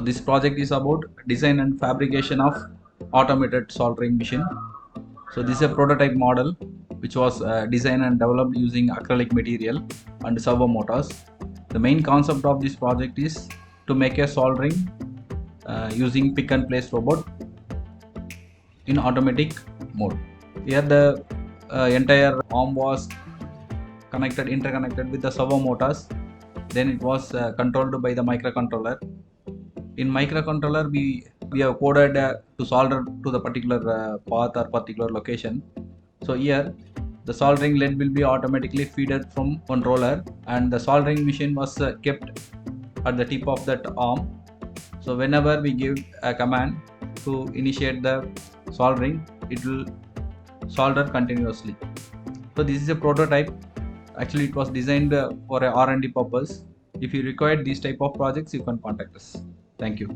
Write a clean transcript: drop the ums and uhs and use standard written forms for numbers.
this project is about design and fabrication of automated soldering machine. So this is a prototype model which was designed and developed using acrylic material and servo motors. The main concept of this project is to make a soldering using pick and place robot in automatic mode. Here the entire arm was interconnected with the servo motors. Then it was controlled by the microcontroller. In microcontroller we have coded to solder to the particular path or particular location. So here the soldering lead will be automatically fed from one roller, and the soldering machine was kept at the tip of that arm. So whenever we give a command to initiate the soldering, it will solder continuously. So this is a prototype. Actually it was designed for a R&D purpose. If you require these type of projects, you can contact us. Thank you.